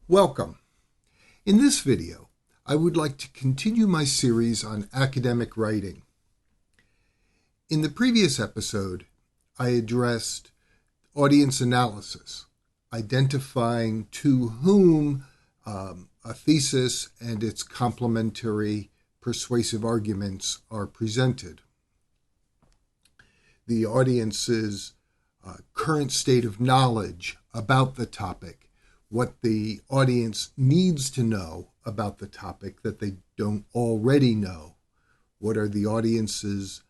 Welcome. In this video, I would like to continue my series on academic writing. In the previous episode, I addressed audience analysis, identifying to whom a thesis and its complementary persuasive arguments are presented. The audience's current state of knowledge about the topic, what the audience needs to know about the topic that they don't already know. What are the audience's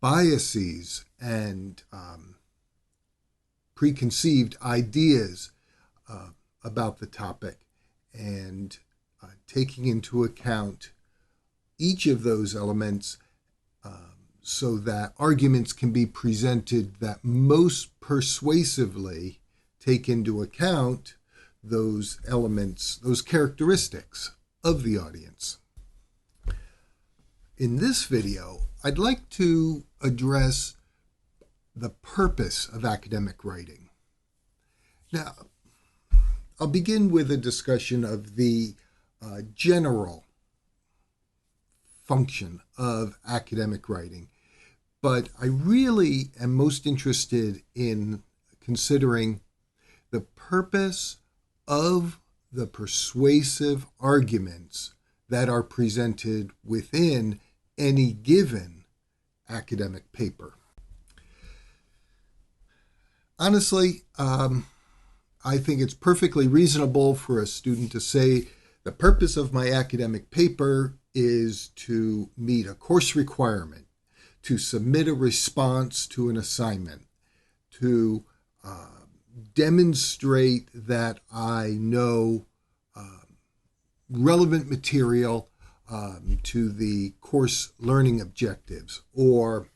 biases and preconceived ideas about the topic, and taking into account each of those elements so that arguments can be presented that most persuasively take into account those elements, those characteristics of the audience. In this video, I'd like to address the purpose of academic writing. Now, I'll begin with a discussion of the general function of academic writing, but I really am most interested in considering the purpose of the persuasive arguments that are presented within any given academic paper. Honestly, I think it's perfectly reasonable for a student to say the purpose of my academic paper is to meet a course requirement, to submit a response to an assignment, to demonstrate that I know relevant material to the course learning objectives or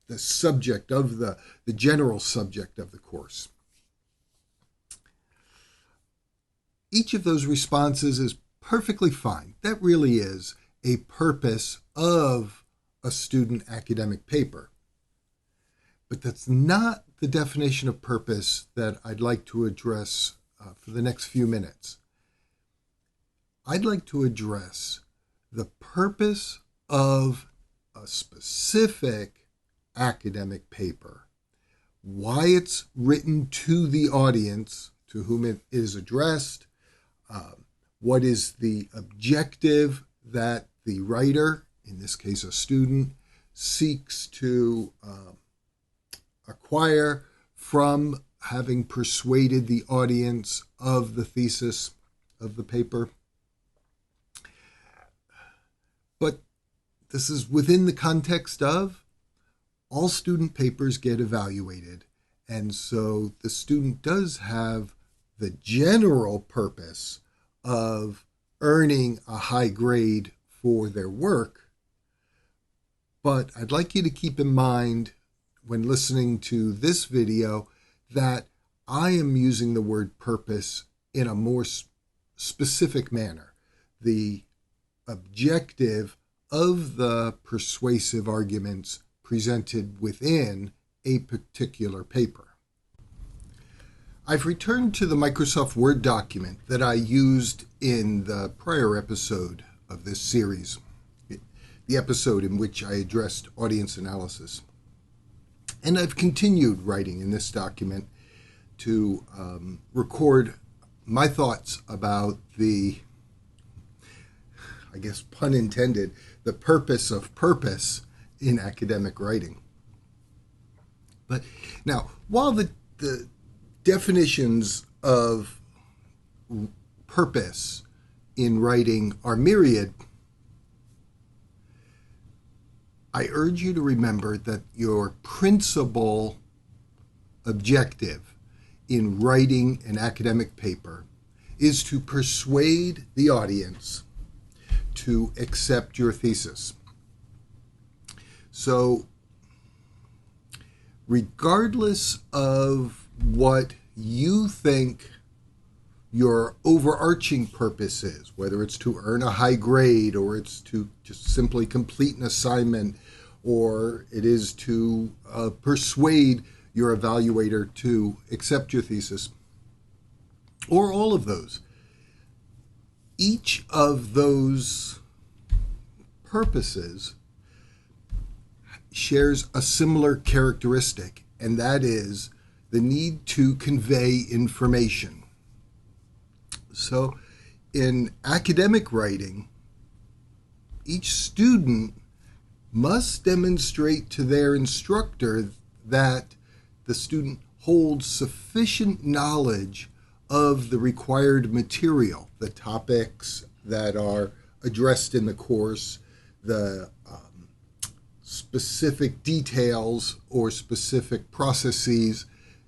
the subject of the general subject of the course. Each of those responses is perfectly fine. That really is a purpose of a student academic paper. But that's not the definition of purpose that I'd like to address for the next few minutes. I'd like to address the purpose of a specific academic paper, why it's written to the audience to whom it is addressed, what is the objective that the writer, in this case a student, seeks to acquire from having persuaded the audience of the thesis of the paper. But this is within the context of all student papers get evaluated. And so the student does have the general purpose of earning a high grade for their work. But I'd like you to keep in mind when listening to this video that I am using the word purpose in a more specific manner. The objective of the persuasive arguments presented within a particular paper. I've returned to the Microsoft Word document that I used in the prior episode of this series, the episode in which I addressed audience analysis. And I've continued writing in this document to record my thoughts about the, I guess pun intended, the purpose of purpose in academic writing. But now, while the definitions of purpose in writing are myriad, I urge you to remember that your principal objective in writing an academic paper is to persuade the audience to accept your thesis. So, regardless of what you think your overarching purpose is, whether it's to earn a high grade or it's to just simply complete an assignment or it is to persuade your evaluator to accept your thesis, or all of those, each of those purposes shares a similar characteristic, and that is the need to convey information. So in academic writing, each student must demonstrate to their instructor that the student holds sufficient knowledge of the required material, the topics that are addressed in the course, the specific details or specific processes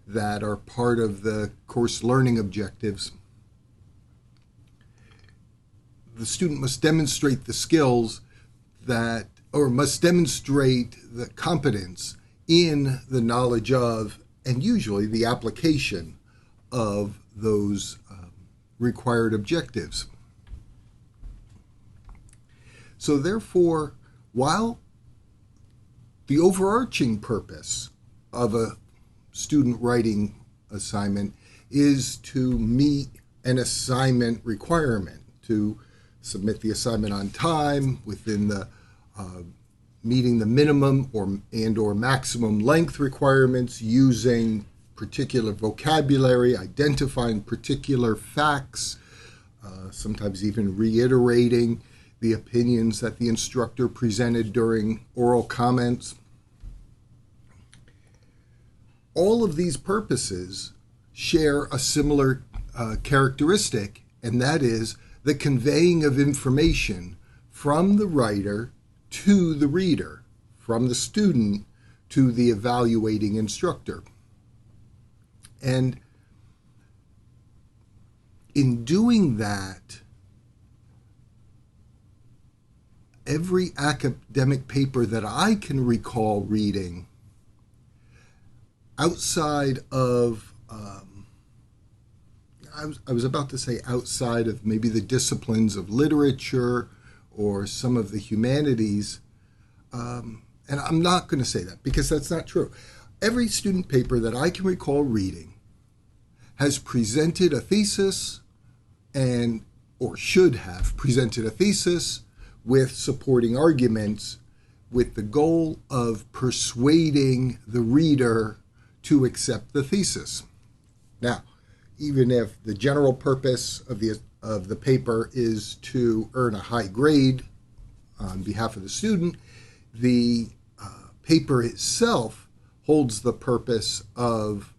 that are part of the course learning objectives. The student must demonstrate the skills that, or must demonstrate the competence in the knowledge of, and usually the application of, those required objectives. So therefore, while the overarching purpose of a student writing assignment is to meet an assignment requirement, to submit the assignment on time within the meeting the minimum or maximum length requirements, using particular vocabulary, identifying particular facts, sometimes even reiterating the opinions that the instructor presented during oral comments. All of these purposes share a similar characteristic, and that is the conveying of information from the writer to the reader, from the student to the evaluating instructor. And in doing that, every academic paper that I can recall reading, outside of, I was about to say outside of maybe the disciplines of literature or some of the humanities, and I'm not going to say that because that's not true. Every student paper that I can recall reading has presented a thesis or should have presented a thesis with supporting arguments, with the goal of persuading the reader to accept the thesis. Now, even if the general purpose of the paper is to earn a high grade on behalf of the student, the paper itself holds the purpose of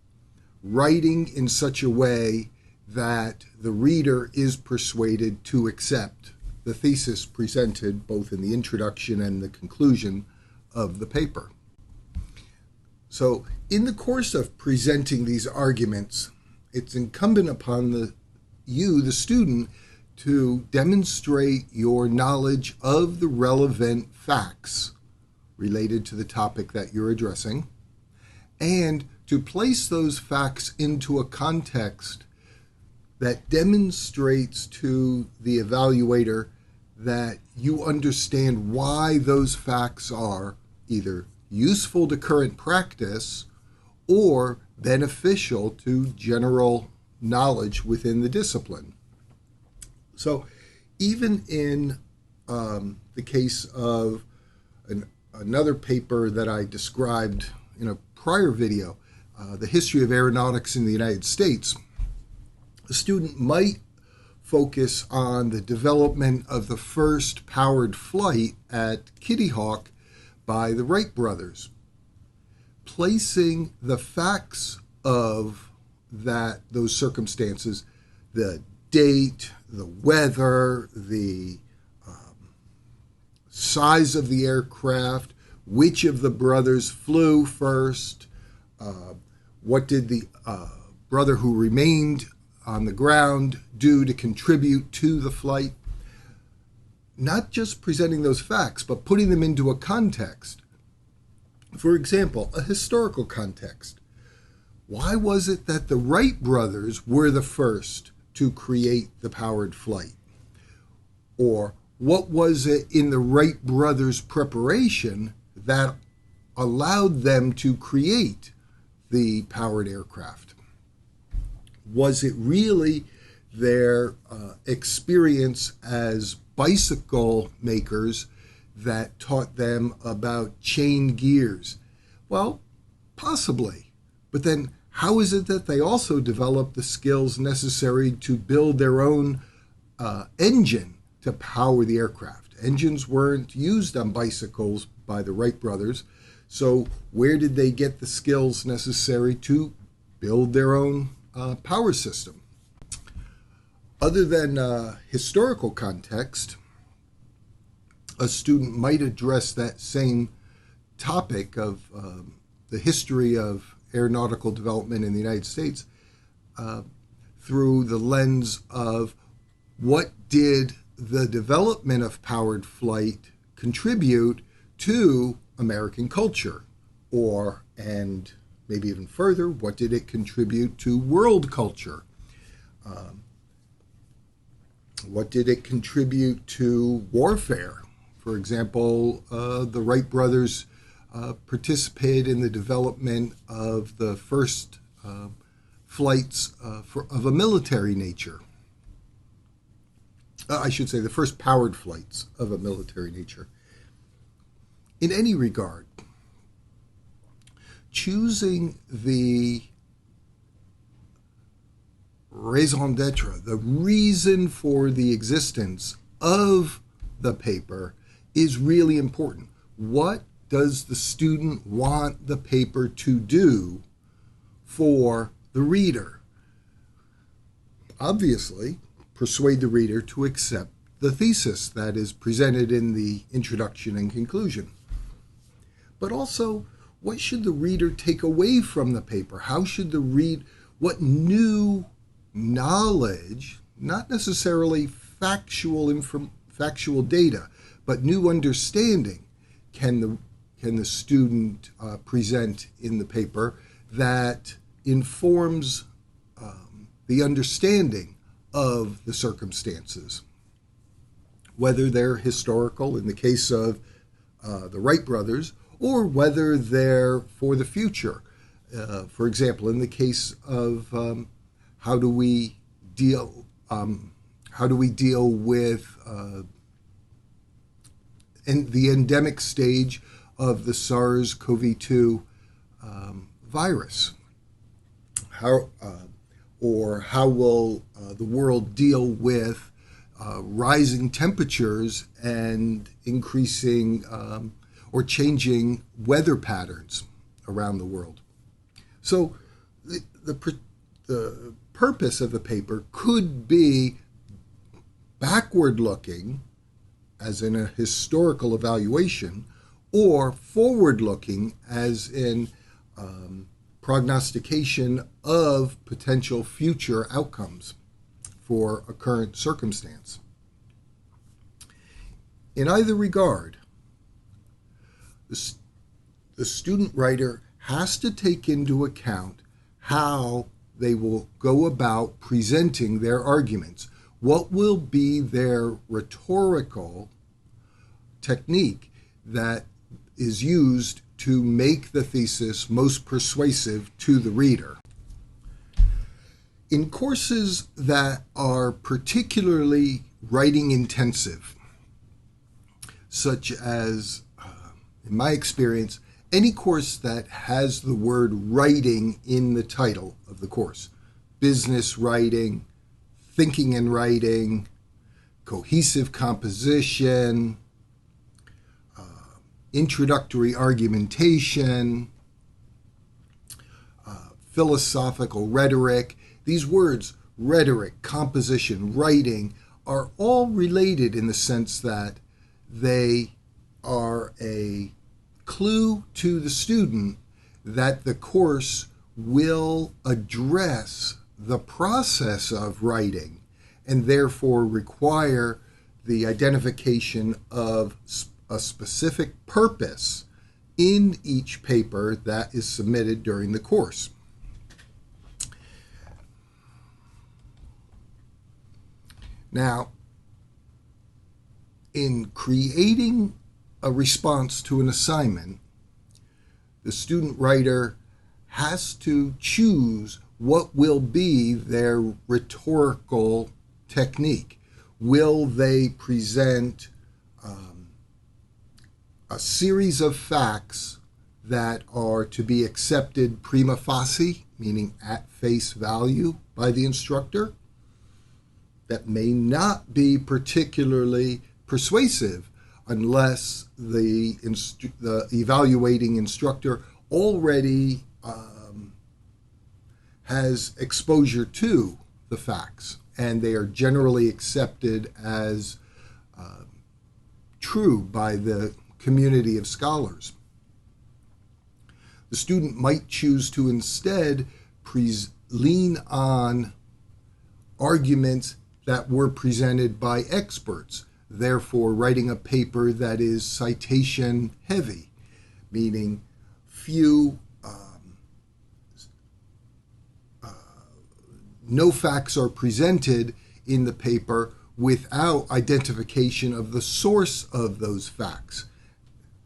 writing in such a way that the reader is persuaded to accept the thesis presented both in the introduction and the conclusion of the paper. So in the course of presenting these arguments, it's incumbent upon the student, to demonstrate your knowledge of the relevant facts related to the topic that you're addressing, and to place those facts into a context that demonstrates to the evaluator that you understand why those facts are either useful to current practice or beneficial to general knowledge within the discipline. So even in the case of another paper that I described in a prior video, the history of aeronautics in the United States, a student might focus on the development of the first powered flight at Kitty Hawk by the Wright brothers, placing the facts of those circumstances, the date, the weather, the size of the aircraft, which of the brothers flew first, what did the brother who remained on the ground do to contribute to the flight. Not just presenting those facts, but putting them into a context. For example, a historical context. Why was it that the Wright brothers were the first to create the powered flight? Or what was it in the Wright brothers' preparation that allowed them to create the powered aircraft? Was it really their experience as bicycle makers that taught them about chain gears? Well, possibly. But then how is it that they also developed the skills necessary to build their own engine to power the aircraft? Engines weren't used on bicycles by the Wright brothers, so where did they get the skills necessary to build their own power system? Other than historical context, a student might address that same topic of the history of aeronautical development in the United States through the lens of what did the development of powered flight contribute to American culture, and maybe even further, what did it contribute to world culture? What did it contribute to warfare? For example, the Wright brothers participated in the development of the first flights of a military nature. I should say the first powered flights of a military nature. In any regard, choosing the raison d'etre, the reason for the existence of the paper, is really important. What does the student want the paper to do for the reader? Obviously, persuade the reader to accept the thesis that is presented in the introduction and conclusion. But also, what should the reader take away from the paper? How should what new knowledge, not necessarily factual data, but new understanding can the student present in the paper that informs the understanding of the circumstances, whether they're historical in the case of the Wright brothers, or whether they're for the future. For example, in the case of how do we deal with the endemic stage of the SARS-CoV-2 virus? How will the world deal with rising temperatures and increasing or changing weather patterns around the world? So the purpose of the paper could be backward-looking, as in a historical evaluation, or forward-looking, as in prognostication of potential future outcomes for a current circumstance. In either regard, the student writer has to take into account how they will go about presenting their arguments. What will be their rhetorical technique that is used to make the thesis most persuasive to the reader? In courses that are particularly writing intensive, such as, in my experience, any course that has the word writing in the title of the course, business writing, thinking and writing, cohesive composition, introductory argumentation, philosophical rhetoric. These words, rhetoric, composition, writing, are all related in the sense that they are a clue to the student that the course will address the process of writing and therefore require the identification of a specific purpose in each paper that is submitted during the course. Now, in creating a response to an assignment, the student writer has to choose what will be their rhetorical technique? Will they present a series of facts that are to be accepted prima facie, meaning at face value, by the instructor, that may not be particularly persuasive unless the evaluating instructor already has exposure to the facts, and they are generally accepted as true by the community of scholars. The student might choose to instead lean on arguments that were presented by experts, therefore writing a paper that is citation heavy, meaning no facts are presented in the paper without identification of the source of those facts.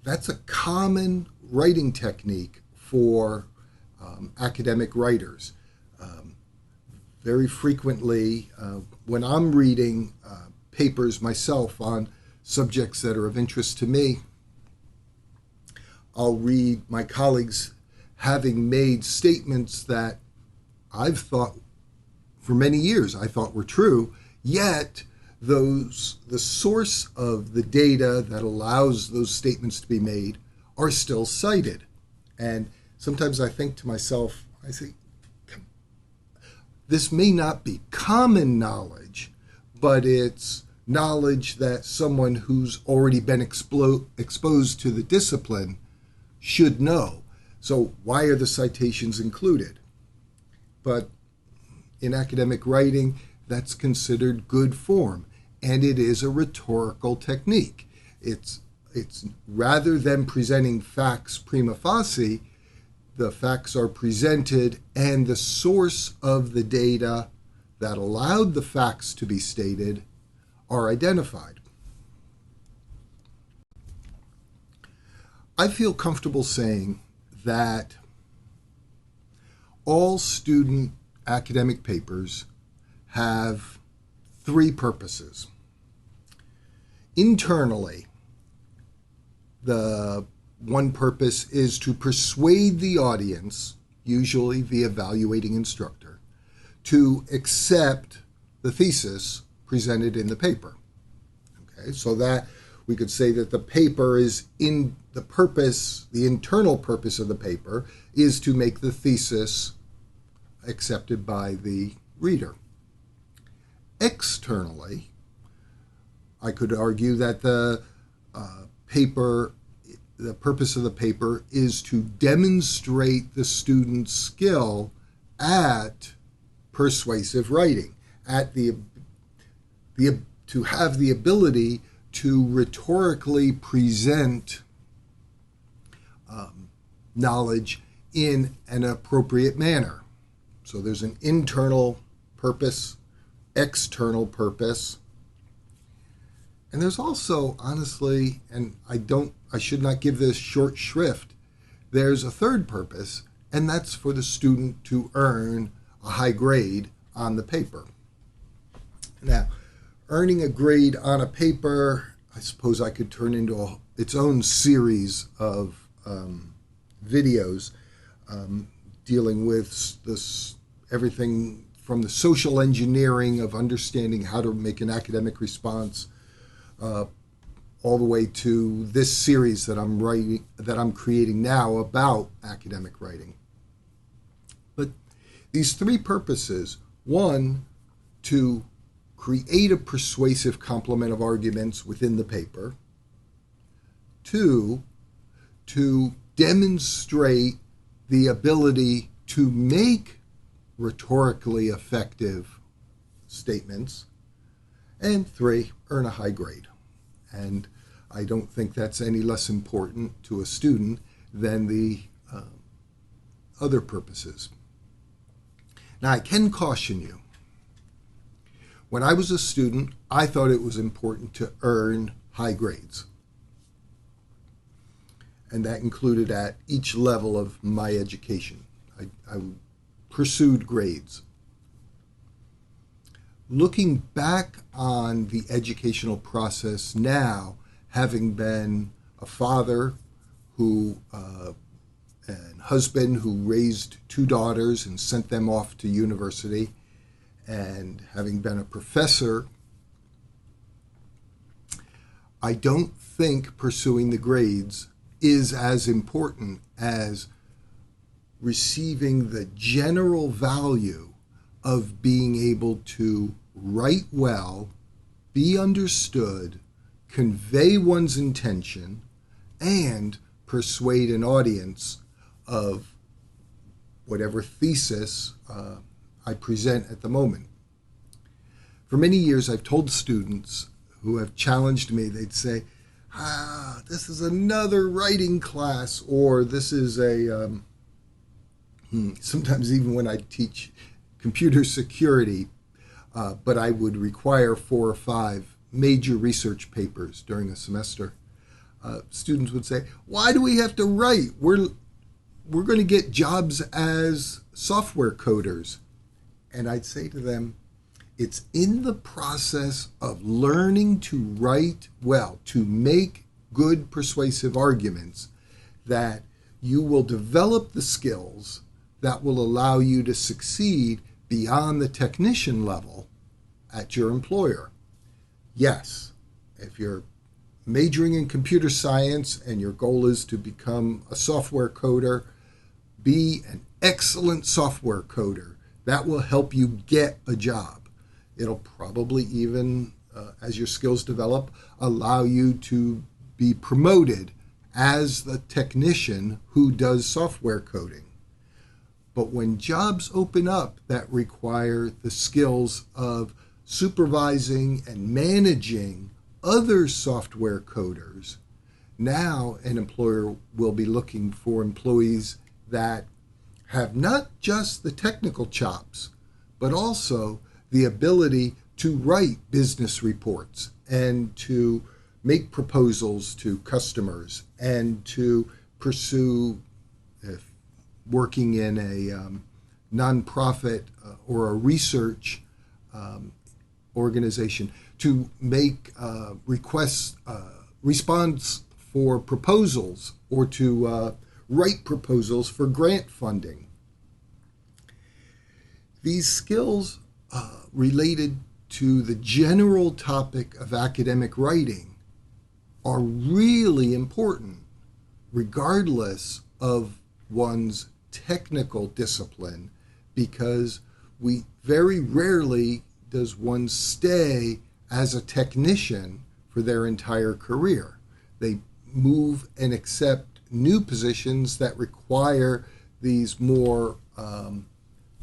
That's a common writing technique for academic writers. Very frequently, when I'm reading papers myself on subjects that are of interest to me, I'll read my colleagues having made statements that I've thought for many years I thought were true, yet the source of the data that allows those statements to be made are still cited. And sometimes I think to myself, I say, this may not be common knowledge, but it's knowledge that someone who's already been exposed to the discipline should know. So why are the citations included? But in academic writing, that's considered good form, and it is a rhetorical technique. It's rather than presenting facts prima facie, the facts are presented and the source of the data that allowed the facts to be stated are identified. I feel comfortable saying that all student academic papers have three purposes. Internally, the one purpose is to persuade the audience, usually the evaluating instructor, to accept the thesis presented in the paper. Okay, so that we could say that the paper is in the purpose, the internal purpose of the paper is to make the thesis accepted by the reader. Externally, I could argue that the purpose of the paper is to demonstrate the student's skill at persuasive writing, at to have the ability to rhetorically present knowledge in an appropriate manner. So there's an internal purpose, external purpose, and there's also, honestly, and I should not give this short shrift, there's a third purpose, and that's for the student to earn a high grade on the paper. Now, earning a grade on a paper, I suppose I could turn into its own series of videos dealing with everything from the social engineering of understanding how to make an academic response, all the way to this series that I'm creating now about academic writing. But these three purposes: one, to create a persuasive complement of arguments within the paper; two, to demonstrate the ability to make rhetorically effective statements; and three, earn a high grade. And I don't think that's any less important to a student than the other purposes. Now, I can caution you. When I was a student, I thought it was important to earn high grades. And that included at each level of my education. I pursued grades. Looking back on the educational process now, having been a father and husband who raised two daughters and sent them off to university, and having been a professor, I don't think pursuing the grades is as important as receiving the general value of being able to write well, be understood, convey one's intention, and persuade an audience of whatever thesis I present at the moment. For many years, I've told students who have challenged me, they'd say, this is another writing class, or this is sometimes even when I teach computer security, but I would require 4 or 5 major research papers during a semester. Students would say, why do we have to write? We're going to get jobs as software coders. And I'd say to them, it's in the process of learning to write well, to make good persuasive arguments, that you will develop the skills that will allow you to succeed beyond the technician level at your employer. Yes, if you're majoring in computer science and your goal is to become a software coder, be an excellent software coder. That will help you get a job. It'll probably even, as your skills develop, allow you to be promoted as the technician who does software coding. But when jobs open up that require the skills of supervising and managing other software coders, now an employer will be looking for employees that have not just the technical chops, but also the ability to write business reports and to make proposals to customers and to pursue, if working in a nonprofit or a research organization, to make requests, response for proposals, or to write proposals for grant funding. These skills related to the general topic of academic writing are really important, regardless of one's technical discipline, because we very rarely does one stay as a technician for their entire career. They move and accept new positions that require these more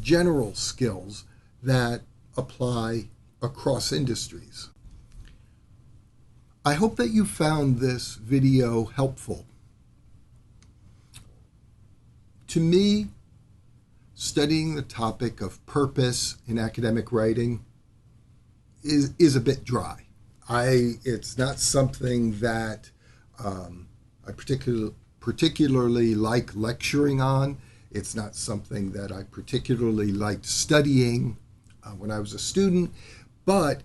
general skills that apply across industries. I hope that you found this video helpful. To me, studying the topic of purpose in academic writing is a bit dry. It's not something that I particularly like lecturing on. It's not something that I particularly liked studying when I was a student, but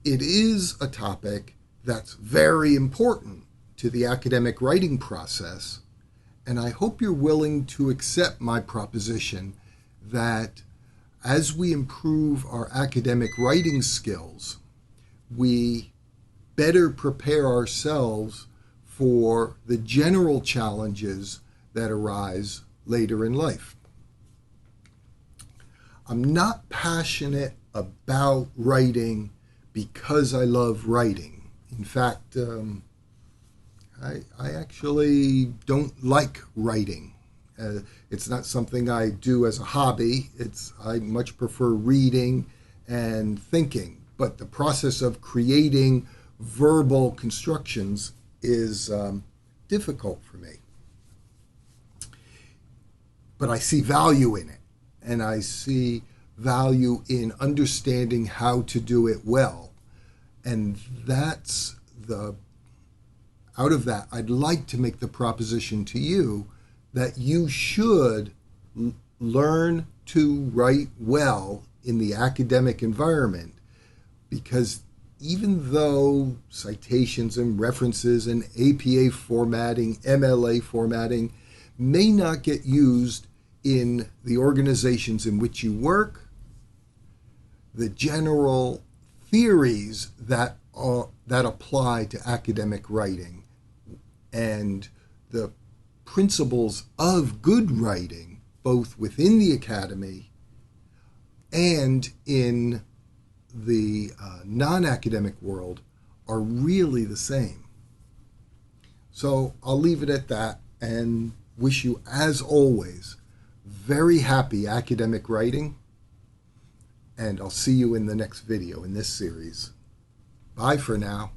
it is a topic that's very important to the academic writing process, and I hope you're willing to accept my proposition that as we improve our academic writing skills, we better prepare ourselves for the general challenges that arise later in life. I'm not passionate about writing because I love writing. In fact, I actually don't like writing. It's not something I do as a hobby. I much prefer reading and thinking. But the process of creating verbal constructions is difficult for me. But I see value in it, and I see value in understanding how to do it well. And out of that, I'd like to make the proposition to you that you should learn to write well in the academic environment, because even though citations and references and APA formatting, MLA formatting may not get used in the organizations in which you work, the general theories that apply to academic writing and the principles of good writing, both within the academy and in the non-academic world, are really the same. So I'll leave it at that and wish you, as always, very happy academic writing. And I'll see you in the next video in this series. Bye for now.